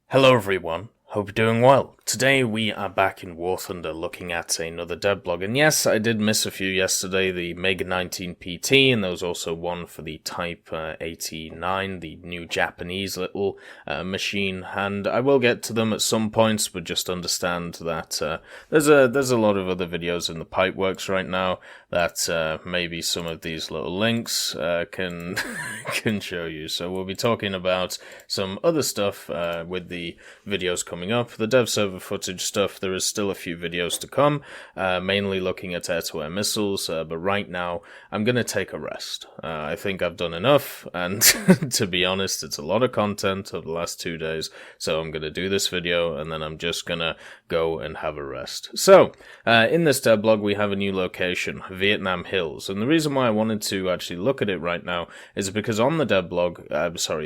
Hello everyone, hope you're doing well. Today we are back in War Thunder looking at another Devblog, and yes, I did miss a few yesterday, the Mega 19 PT, and there was also one for the Type 89, the new Japanese little machine, and I will get to them at some points, but just understand that there's a lot of other videos in the pipeworks right now that maybe some of these little links can can show you. So we'll be talking about some other stuff with the videos coming up, the dev server footage stuff. There is still a few videos to come, mainly looking at air-to-air missiles, but right now I'm going to take a rest. I think I've done enough, and to be honest, it's a lot of content over the last 2 days, so I'm going to do this video, and then I'm just going to go and have a rest. So, in this devlog, we have a new location, Vietnam Hills, and the reason why I wanted to actually look at it right now is because on the devblog,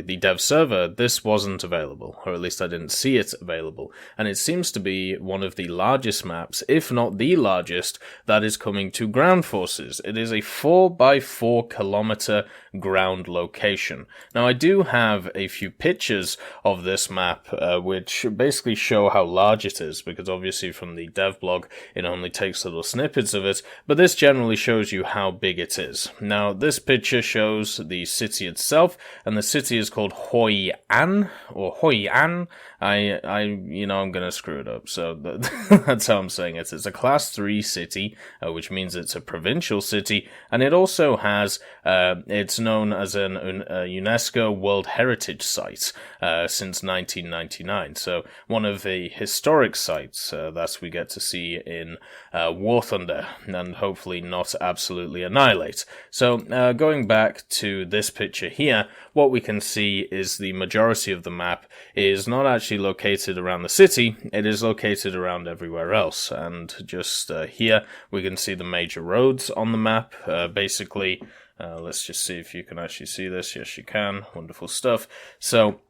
the dev server, this wasn't available, or at least I didn't see it available, and it seems to be one of the largest maps, if not the largest, that is coming to ground forces. It is a 4x4 kilometer ground location. Now I do have a few pictures of this map which basically show how large it is, because obviously from the devblog it only takes little snippets of it, but this generally shows you how big it is. Now this picture shows the city itself, and the city is called Hoi An, or Hoi An. I'm gonna screw it up, so that's how I'm saying it. It's a class 3 city, which means it's a provincial city, and it also has, it's known as a UNESCO World Heritage Site since 1999, so one of the historic sites that we get to see in War Thunder, and hopefully not absolutely annihilate. So going back to this picture here, what we can see is the majority of the map is not actually located around the city, it is located around everywhere else, and just here we can see the major roads on the map. Basically, let's just see if you can actually see this. Yes, you can. Wonderful stuff. So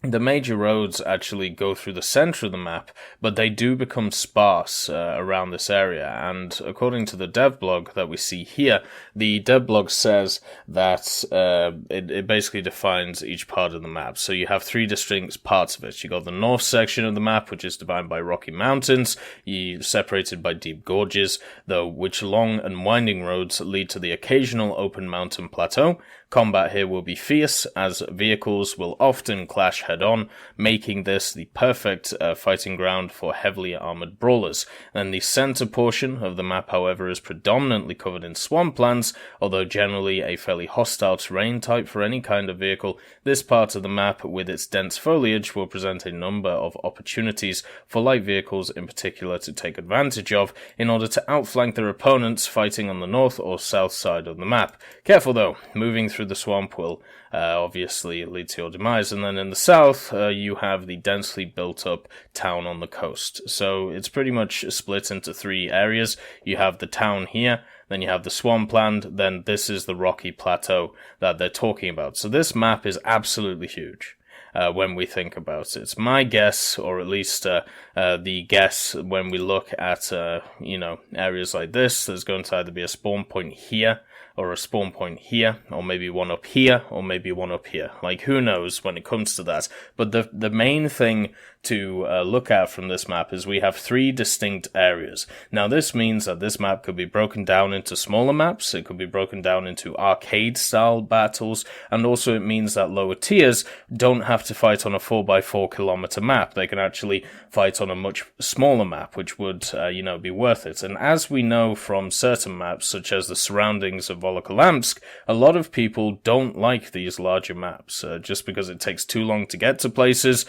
the major roads actually go through the center of the map, but they do become sparse around this area, and according to the devblog that we see here, the devblog says that it basically defines each part of the map. So you have 3 distinct parts of it. You got the north section of the map, which is divided by rocky mountains, separated by deep gorges, though which long and winding roads lead to the occasional open mountain plateau. Combat here will be fierce, as vehicles will often clash head-on, making this the perfect fighting ground for heavily armored brawlers. And the center portion of the map, however, is predominantly covered in swamplands, although generally a fairly hostile terrain type for any kind of vehicle. This part of the map, with its dense foliage, will present a number of opportunities for light vehicles in particular to take advantage of, in order to outflank their opponents fighting on the north or south side of the map. Careful though, moving through the swamp will obviously lead to your demise, and then in the south you have the densely built up town on the coast. So it's pretty much split into 3 areas. You have the town here, then you have the swampland, then this is the rocky plateau that they're talking about. So this map is absolutely huge. When we think about it, it's my guess, or at least the guess when we look at areas like this, there's going to either be a spawn point here, or a spawn point here, or maybe one up here, or maybe one up here. Like, who knows when it comes to that. But the main thing to look at from this map is we have 3 distinct areas. Now this means that this map could be broken down into smaller maps, it could be broken down into arcade-style battles, and also it means that lower tiers don't have to fight on a 4x4 kilometer map. They can actually fight on a much smaller map, which would, be worth it. And as we know from certain maps, such as the surroundings of Volokholamsk, a lot of people don't like these larger maps, just because it takes too long to get to places.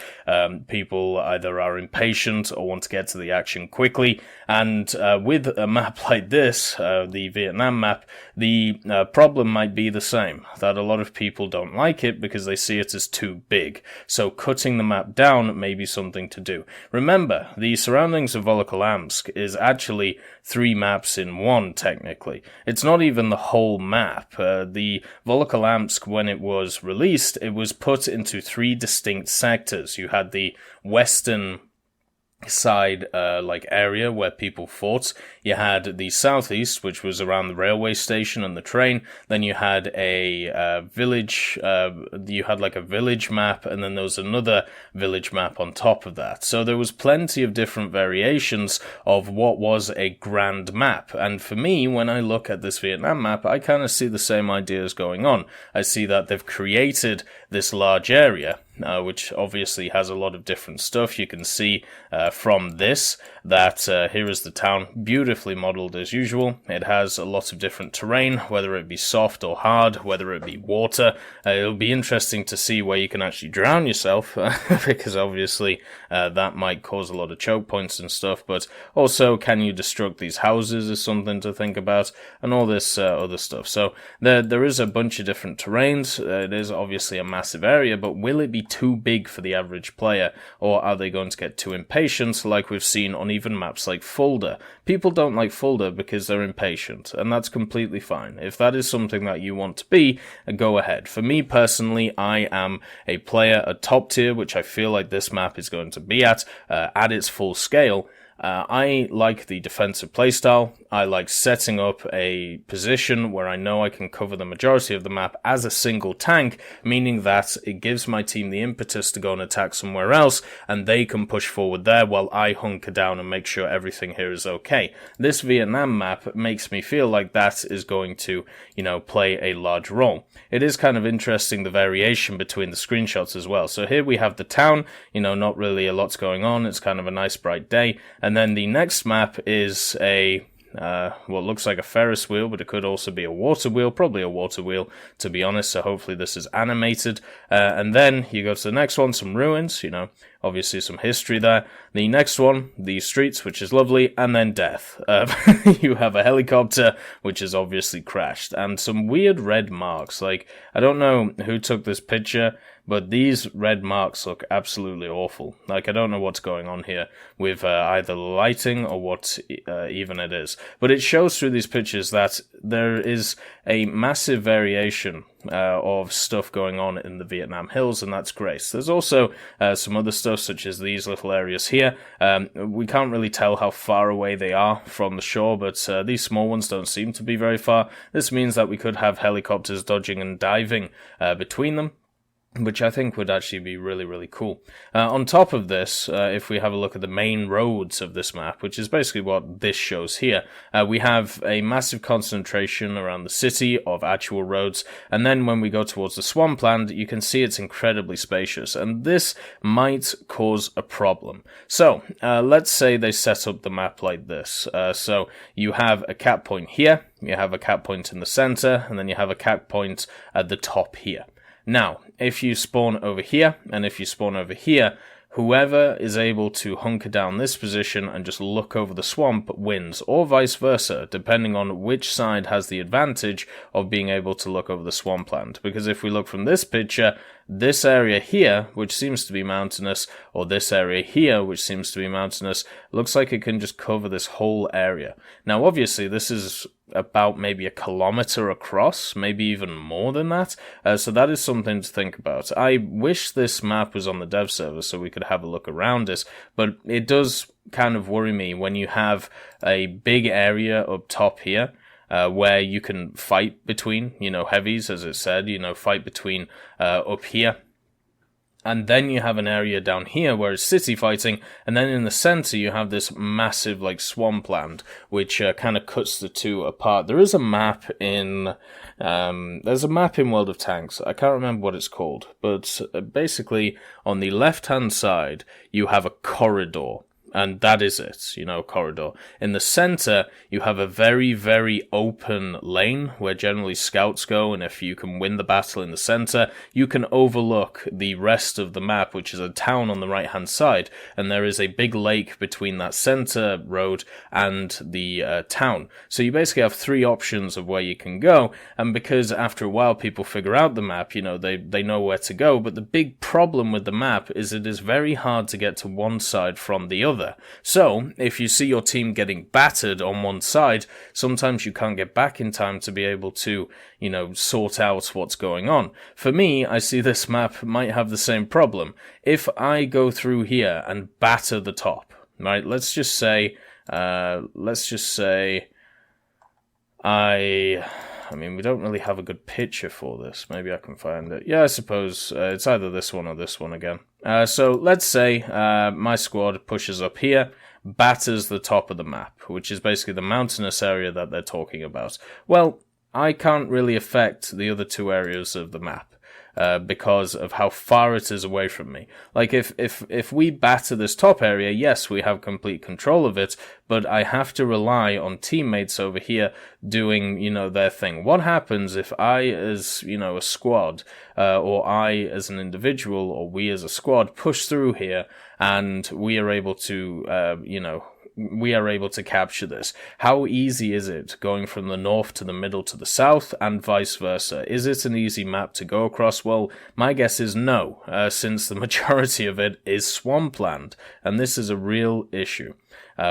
People either are impatient or want to get to the action quickly, and with a map like this, the Vietnam map, the problem might be the same, that a lot of people don't like it because they see it as too big. So cutting the map down may be something to do. Remember, the surroundings of Volokholamsk is actually 3 maps in 1, technically. It's not even the whole map. The Volokholamsk, when it was released, it was put into 3 distinct sectors. You had the western side like area where people fought. You had the southeast, which was around the railway station and the train. Then you had a village, you had like a village map, and then there was another village map on top of that. So there was plenty of different variations of what was a grand map. And for me, when I look at this Vietnam map, I kind of see the same ideas going on. I see that they've created this large area, which obviously has a lot of different stuff. You can see from this that here is the town, beautifully modeled as usual. It has a lot of different terrain, whether it be soft or hard, whether it be water. It'll be interesting to see where you can actually drown yourself, because obviously that might cause a lot of choke points and stuff, but also can you destruct these houses is something to think about, and all this other stuff. So there is a bunch of different terrains. It is obviously a massive area, but will it be too big for the average player, or are they going to get too impatient like we've seen on even maps like Fulda? People don't like Fulda because they're impatient, and that's completely fine. If that is something that you want to be, go ahead. For me personally, I am a player at top tier, which I feel like this map is going to be at its full scale. I like the defensive playstyle. I like setting up a position where I know I can cover the majority of the map as a single tank, meaning that it gives my team the impetus to go and attack somewhere else, and they can push forward there while I hunker down and make sure everything here is okay. This Vietnam map makes me feel like that is going to, play a large role. It is kind of interesting, the variation between the screenshots as well. So here we have the town, not really a lot's going on. It's kind of a nice bright day. And then the next map is what looks like a Ferris wheel, but it could also be a water wheel, probably a water wheel, to be honest, so hopefully this is animated. And then you go to the next one, some ruins, obviously some history there. The next one, the streets, which is lovely, and then death. You have a helicopter, which is obviously crashed, and some weird red marks. Like, I don't know who took this picture, but these red marks look absolutely awful. Like, I don't know what's going on here with either lighting or what even it is. But it shows through these pictures that there is a massive variation of stuff going on in the Vietnam Hills, and that's great. There's also some other stuff, such as these little areas here. We can't really tell how far away they are from the shore, but these small ones don't seem to be very far. This means that we could have helicopters dodging and diving between them, which I think would actually be really, really cool. On top of this, if we have a look at the main roads of this map, which is basically what this shows here, we have a massive concentration around the city of actual roads, and then when we go towards the swampland, you can see it's incredibly spacious, and this might cause a problem. So, let's say they set up the map like this. So, you have a cap point here, you have a cap point in the center, and then you have a cap point at the top here. Now, if you spawn over here, and if you spawn over here, whoever is able to hunker down this position and just look over the swamp wins, or vice versa, depending on which side has the advantage of being able to look over the swampland. Because if we look from this picture, this area here, which seems to be mountainous, or this area here, which seems to be mountainous, looks like it can just cover this whole area. Now, obviously, this is about maybe a kilometer across, maybe even more than that, so that is something to think about. I wish this map was on the dev server so we could have a look around it, but it does kind of worry me when you have a big area up top here, where you can fight between, heavies, as it said, fight between up here. And then you have an area down here where it's city fighting, and then in the center you have this massive, swampland, which kind of cuts the two apart. There is a map in, there's a map in World of Tanks. I can't remember what it's called, but basically on the left-hand side you have a corridor. And that is it, corridor. In the center, you have a very, very open lane where generally scouts go, and if you can win the battle in the center, you can overlook the rest of the map, which is a town on the right-hand side, and there is a big lake between that center road and the town. So you basically have three options of where you can go, and because after a while people figure out the map, they know where to go, but the big problem with the map is it is very hard to get to one side from the other. So, if you see your team getting battered on one side, sometimes you can't get back in time to be able to, sort out what's going on. For me, I see this map might have the same problem. If I go through here and batter the top, right? Let's just say I mean, we don't really have a good picture for this. Maybe I can find it. Yeah, I suppose it's either this one or this one again. So let's say my squad pushes up here, batters the top of the map, which is basically the mountainous area that they're talking about. Well, I can't really affect the other two areas of the map. Because of how far it is away from me. Like, if we batter this top area, yes, we have complete control of it, but I have to rely on teammates over here doing, their thing. What happens if I, as, a squad, or I, as an individual, or we as a squad, push through here, and we are able to, we are able to capture this? How easy is it going from the north to the middle to the south and vice versa? Is it an easy map to go across? Well, my guess is no, since the majority of it is swampland, and this is a real issue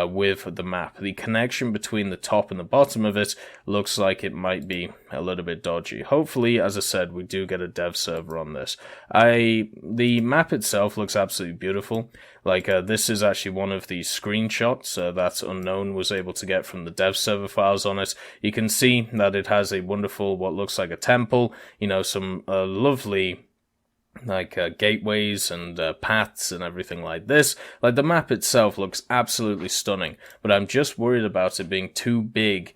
with the map. The connection between the top and the bottom of it looks like it might be a little bit dodgy. Hopefully, as I said, we do get a dev server on this. The map itself looks absolutely beautiful. Like, this is actually one of the screenshots that Unknown was able to get from the dev server files on it. You can see that it has a wonderful, what looks like a temple, some lovely gateways and paths and everything like this. Like, the map itself looks absolutely stunning, but I'm just worried about it being too big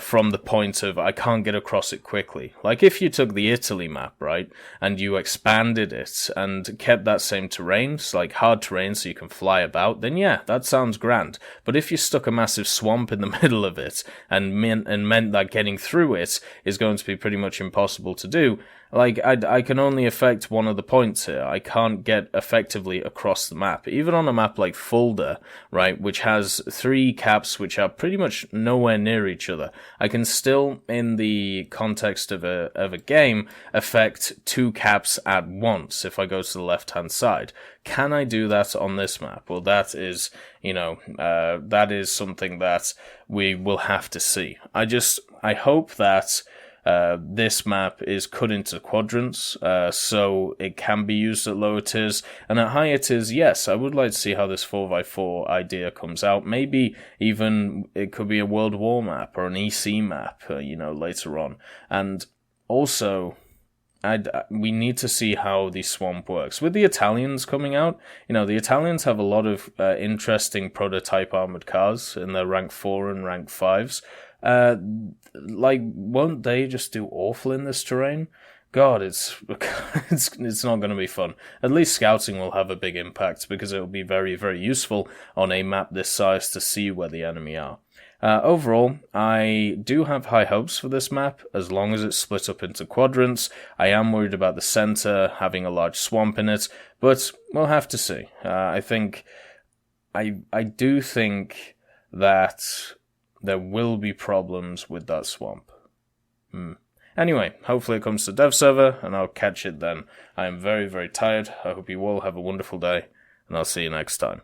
from the point of I can't get across it quickly. Like, if you took the Italy map, right, and you expanded it and kept that same terrain, so like hard terrain so you can fly about, then yeah, that sounds grand. But if you stuck a massive swamp in the middle of it and meant that getting through it is going to be pretty much impossible to do, like, I can only affect one of the points here. I can't get effectively across the map. Even on a map like Fulda, right, which has 3 caps which are pretty much nowhere near each other, I can still, in the context of a game, affect 2 caps at once if I go to the left-hand side. Can I do that on this map? Well, that is, that is something that we will have to see. I hope that this map is cut into quadrants, so it can be used at lower tiers, and at higher tiers, yes, I would like to see how this 4x4 idea comes out. Maybe even it could be a World War map or an EC map, later on. And also, we need to see how the swamp works. With the Italians coming out, the Italians have a lot of interesting prototype armored cars in their rank 4 and rank 5s. Won't they just do awful in this terrain? God, it's not going to be fun. At least scouting will have a big impact because it will be very, very useful on a map this size to see where the enemy are. Overall, I do have high hopes for this map, as long as it's split up into quadrants. I am worried about the center having a large swamp in it, but we'll have to see. I do think that there will be problems with that swamp. Anyway, hopefully it comes to dev server, and I'll catch it then. I am very, very tired. I hope you all have a wonderful day, and I'll see you next time.